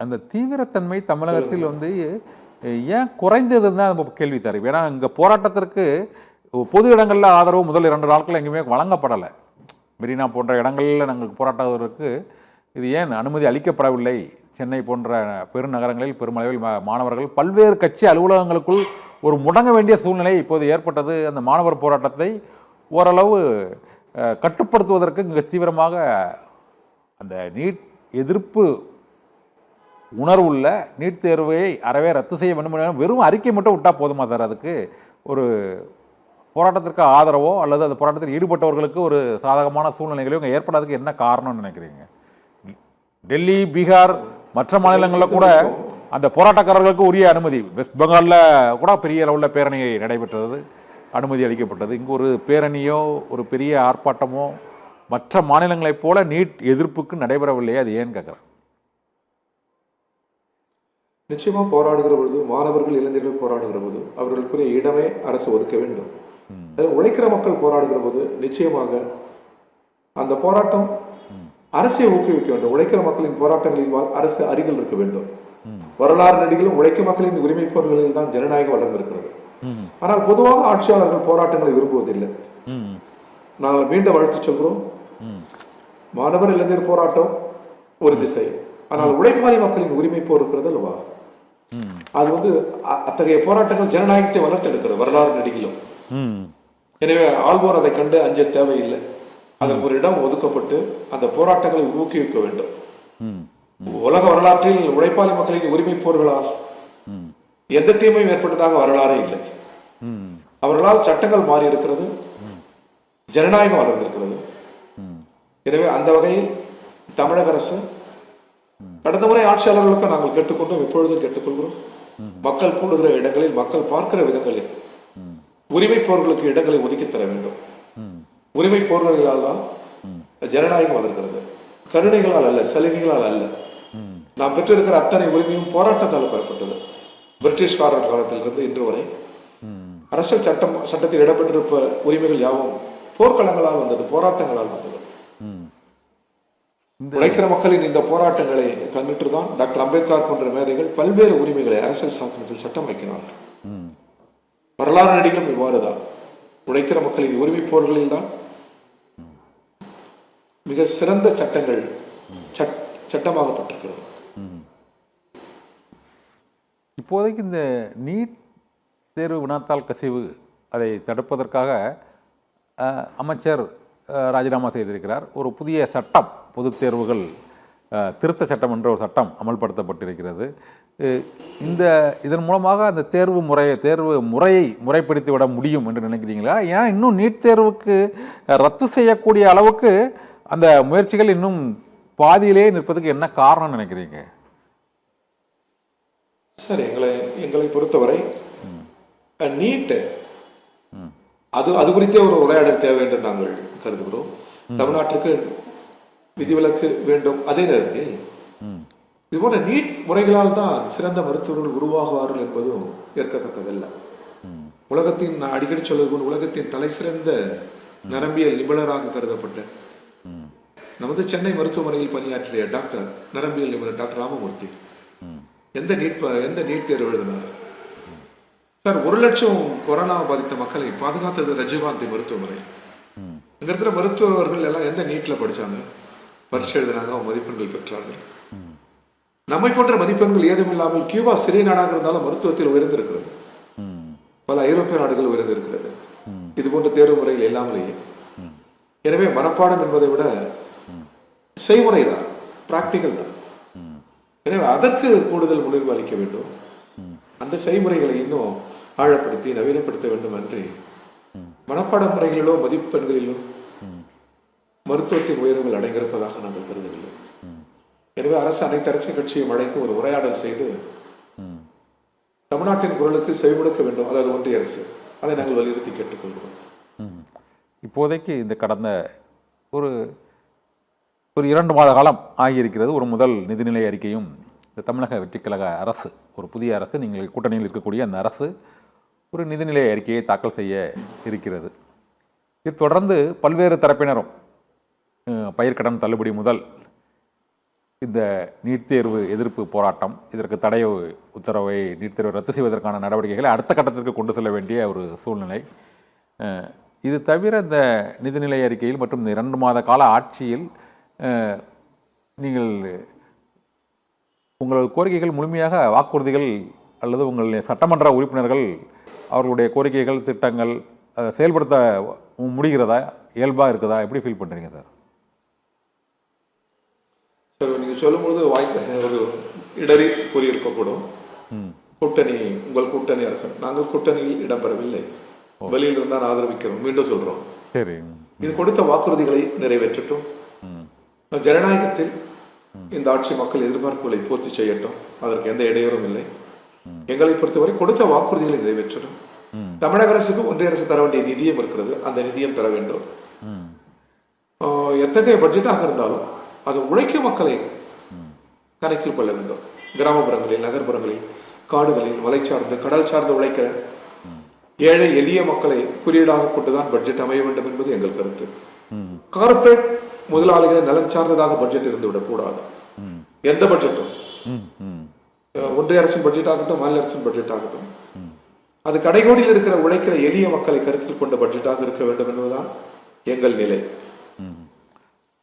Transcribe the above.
அந்த தீவிரத்தன்மை தமிழகத்தில் ஏன் குறைந்ததுன்னு தான் நம்ம கேள்வி தரும். ஏன்னா இங்கே போராட்டத்திற்கு பொது இடங்களில் ஆதரவு முதல் 2 நாட்கள் எங்கேயுமே வழங்கப்படலை. மெரினா போன்ற இடங்களில் நாங்கள் போராட்டத்திற்கு இது ஏன் அனுமதி அளிக்கப்படவில்லை? சென்னை போன்ற பெருநகரங்களில் பெருமளவில் மாணவர்கள் பல்வேறு கட்சி அலுவலகங்களுக்குள் ஒரு முடங்க வேண்டிய சூழ்நிலை இப்போது ஏற்பட்டது. அந்த மாணவர் போராட்டத்தை ஓரளவு கட்டுப்படுத்துவதற்கு இங்கே தீவிரமாக அந்த நீட் எதிர்ப்பு உணர்வுள்ள நீட் தேர்வை அறவே ரத்து செய்ய வேண்டும். வெறும் அறிக்கை மட்டும் விட்டால் போதுமா சார்? அதுக்கு ஒரு போராட்டத்திற்கு ஆதரவோ அல்லது அந்த போராட்டத்தில் ஈடுபட்டவர்களுக்கு ஒரு சாதகமான சூழ்நிலைகளோ இங்கே ஏற்படாததுக்கு என்ன காரணம்னு நினைக்கிறீங்க? டெல்லி, பீகார், மற்ற மாநிலங்களில் கூட அந்த போராட்டக்காரர்களுக்கு உரிய அனுமதி, வெஸ்ட் பெங்காலில் கூட பெரிய அளவில் பேரணி நடைபெற்றது, அனுமதி அளிக்கப்பட்டது. இங்கு ஒரு பேரணியோ ஒரு பெரிய ஆர்ப்பாட்டமோ மற்ற மாநிலங்களைப் போல நீட் எதிர்ப்புக்கு நடைபெறவில்லையே, அது ஏன்னு கேட்குறேன். நிச்சயமாக போராடுகிற பொழுது, மாணவர்கள் இளைஞர்கள் போராடுகிற போது அவர்களுக்குரிய இடமே அரசு ஒதுக்க வேண்டும். உழைக்கிற மக்கள் போராடுகிற போது நிச்சயமாக அந்த போராட்டம் அரசை ஊக்குவிக்க வேண்டும். உழைக்கிற மக்களின் போராட்டங்களில் அரசு அருகில் இருக்க வேண்டும். வரலாறு நடிகளும் உழைக்கும் மக்களின் உரிமை போர்களில் தான் ஜனநாயகம் வளர்ந்திருக்கிறது. ஆனால் பொதுவாக ஆட்சியாளர்கள் போராட்டங்களை விரும்புவதில்லை. நாங்கள் மீண்டும் அழைத்து சொல்கிறோம், மாணவர் இளைஞர் போராட்டம் ஒரு திசை, ஆனால் உழைப்பாளி மக்களின் உரிமை போர் இருக்கிறது அல்லவா, அது அத்தகைய போராட்டங்கள் ஜனநாயகத்தை வளர்த்தெடுக்கிறது வரலாறு நடிகளும். எனவே ஆள்வோர் அதை கண்டு அஞ்ச தேவையில்லை. அதற்கு ஒரு இடம் ஒதுக்கப்பட்டு அந்த போராட்டங்களை ஊக்குவிக்க வேண்டும். உலக வரலாற்றில் உழைப்பாளி மக்களின் உரிமை போர்களால் எந்த தீமையும் ஏற்பட்டதாக வரலாறே இல்லை. அவர்களால் சட்டங்கள் மாறி இருக்கிறது, ஜனநாயகம் வளர்ந்திருக்கிறது. எனவே அந்த வகையில் தமிழக அரசு கடந்த முறை ஆட்சியாளர்களுக்கு நாங்கள் கேட்டுக்கொண்டோம், இப்பொழுதும் கேட்டுக்கொள்கிறோம். மக்கள் கூடுகிற இடங்களில், மக்கள் பார்க்கிற விதங்களில் உரிமை போர்களுக்கு இடங்களை ஒதுக்கி தர வேண்டும். உரிமை போர்களால் தான் ஜனநாயகம் வளர்கிறது, கருணைகளால் அல்ல, சலுகைகளால் அல்ல. நாம் பெற்றிருக்கிற அத்தனை உரிமையும் போராட்டத்தால் பெறப்பட்டது. பிரிட்டிஷ்காரர் காலத்திலிருந்து இன்று வரை அரசியல் சட்டத்தில் இடம்பெற்றிருப்ப உரிமைகள் யாவும் போர்க்களங்களால் வந்தது, போராட்டங்களால் வந்தது. உழைக்கிற மக்களின் இந்த போராட்டங்களை கண்ணிட்டுதான் டாக்டர் அம்பேத்கர் போன்ற மேதைகள் பல்வேறு உரிமைகளை அரசியல் சாசனத்தில் சட்டம் வைக்கிறார்கள். வரலாறு நடிகளும் இவ்வாறுதான் உழைக்கிற மக்களின் உரிமை போர்களில் தான் மிக சிறந்த சட்டங்கள் சட்டமாகப்பட்டிருக்கிறது. இப்போதைக்கு இந்த நீட் தேர்வு வினாத்தாள் கசிவு அதை தடுப்பதற்காக அமைச்சர் ராஜினாமா செய்திருக்கிறார். ஒரு புதிய சட்டம், பொது தேர்வுகள் திருத்த சட்டம் என்ற ஒரு சட்டம் அமல்படுத்தப்பட்டிருக்கிறது. இதன் மூலமாக அந்த தேர்வு முறையை முறைப்படுத்தி விட முடியும் என்று நினைக்கிறீங்களா? ஏன் இன்னும் நீட் தேர்வுக்கு ரத்து செய்யக்கூடிய அளவுக்கு அந்த முயற்சிகள் இன்னும் பாதியிலே நிற்பதுக்கு என்ன காரணம் நினைக்கிறீங்க? சார், எங்களை பொறுத்தவரை நீட் அது குறித்தே ஒரு உரையாடல் தேவை என்று நாங்கள் கருதுகிறோம். தமிழ்நாட்டிற்கு விதிவிலக்கு வேண்டும். அதே நேரத்தில் இதுபோன்ற நீட் முறைகளால் தான் சிறந்த மருத்துவர்கள் உருவாகுவார்கள் என்பதும் ஏற்கத்தக்கதல்ல. உலகத்தின், அடிக்கடி சொல்வது போல், உலகத்தின் தலை சிறந்த நரம்பியல் நிபுணராக கருதப்பட்ட நமது சென்னை மருத்துவமனையில் பணியாற்றிய டாக்டர் நரம்பியல் நிபுணர் டாக்டர் ராமமூர்த்தி எந்த நீட் தேர்வு எழுதினார் சார்? 1 லட்சம் கொரோனா பாதித்த மக்களை பாதுகாத்தது ரஜீவ்காந்தி மருத்துவமனை. அங்க இருக்கிற மருத்துவர்கள் எல்லாம் எந்த நீட்ல படிச்சாங்க? பரீட்சை எழுதினாங்க, அவங்க மதிப்பெண்கள் பெற்றார்கள். நம்மை போன்ற மதிப்பெண்கள் ஏதும் இல்லாமல் கியூபா சிறிய நாடாக இருந்தாலும் மருத்துவத்தில் உயர்ந்திருக்கிறது. பல ஐரோப்பிய நாடுகள் உயர்ந்திருக்கிறது இது போன்ற தேர்வு முறைகள் இல்லாமலேயே. எனவே மனப்பாடம் என்பதை விட செய்முறை தான், பிராக்டிக்கல் தான். எனவே அதற்கு கூடுதல் முன்னுரிமை அளிக்க வேண்டும். அந்த செய்முறைகளை இன்னும் ஆழப்படுத்தி நவீனப்படுத்த வேண்டும் அன்றி மனப்பாட முறைகளிலோ மதிப்பெண்களிலோ மருத்துவத்தின் உயரங்கள் அடங்கியிருப்பதாக நாங்கள் கருதவில்லை. எனவே அனைத்து அரசியல் கட்சியும் அழைத்து ஒரு உரையாடல் செய்து தமிழ்நாட்டின் குரலுக்கு செவிமடுக்க வேண்டும். அதாவது ஒன்றிய அரசு, அதை நாங்கள் வலியுறுத்தி கேட்டுக்கொள்கிறோம். இப்போதைக்கு இந்த கடந்த ஒரு 2 மாத காலம் ஆகியிருக்கிறது. ஒரு முதல் நிதிநிலை அறிக்கையும் இந்த தமிழக வெற்றிக்கழக அரசு, ஒரு புதிய அரசு, நீங்கள் கூட்டணியில் இருக்கக்கூடிய அந்த அரசு ஒரு நிதிநிலை அறிக்கையை தாக்கல் செய்ய இருக்கிறது. இது தொடர்ந்து பல்வேறு தரப்பினரும் பயிர்க்கடன் தள்ளுபடி முதல் இந்த நீட் தேர்வு எதிர்ப்பு போராட்டம், இதற்கு தடை உத்தரவை நீட் தேர்வை ரத்து செய்வதற்கான நடவடிக்கைகளை அடுத்த கட்டத்திற்கு கொண்டு செல்ல வேண்டிய ஒரு சூழ்நிலை. இது தவிர இந்த நிதிநிலை அறிக்கையில் மற்றும் இந்த 2 மாத கால ஆட்சியில் நீங்கள் உங்களது கோரிக்கைகள் முழுமையாக வாக்குறுதிகள் அல்லது உங்கள் சட்டமன்ற உறுப்பினர்கள் அவர்களுடைய கோரிக்கைகள் திட்டங்கள் அதை செயல்படுத்த முடிகிறதா, இயல்பாக இருக்குதா, எப்படி ஃபீல் பண்ணுறீங்க சார்? சார், நீங்கள் சொல்லும்போது ஒரு இடறி கூறியிருக்கக்கூடும். கூட்டணி, உங்கள் கூட்டணி அரசு, நாங்கள் கூட்டணியில் இடம்பெறவில்லை, வெளியில் இருந்தால் ஆதரவிக்கிறோம். மீண்டும் சொல்றோம், சரி, இது கொடுத்த வாக்குறுதிகளை நிறைவேற்றட்டும். ஜனநாயகத்தில் இந்த ஆட்சி மக்கள் எதிர்பார்ப்புகளை பூர்த்தி செய்யட்டும், அதற்கு எந்த இடையூறும் இல்லை. எங்களை பொறுத்தவரை கொடுத்த வாக்குறுதிகளை நிறைவேற்றணும். தமிழக அரசுக்கு ஒன்றிய அரசு தர வேண்டிய நிதியம் இருக்கிறது, அந்த நிதியம் தர வேண்டும். எத்தகைய பட்ஜெட்டாக இருந்தாலும் அது உழைக்கும் மக்களை கணக்கில் கொள்ள வேண்டும். கிராமப்புறங்களில், நகர்ப்புறங்களில், காடுகளில், மலை சார்ந்து, கடல் சார்ந்து உழைக்கிற ஏழை எளிய மக்களை குறியீடாக கொண்டுதான் பட்ஜெட் அமைய வேண்டும் என்பது எங்கள் கருத்து. கார்ப்பரேட் முதலாளிகளை நலன் சார்ந்ததாக பட்ஜெட் இருந்துவிடக் கூடாது. எந்த பட்ஜெட்டும், ஒன்றிய அரசின் பட்ஜெட் ஆகட்டும், மாநில அரசின் பட்ஜெட் ஆகட்டும், அது கடைகோடியில் இருக்கிற உழைக்கிற எளிய மக்களை கருத்தில் கொண்ட பட்ஜெட்டாக இருக்க வேண்டும் என்பதுதான் எங்கள் நிலை.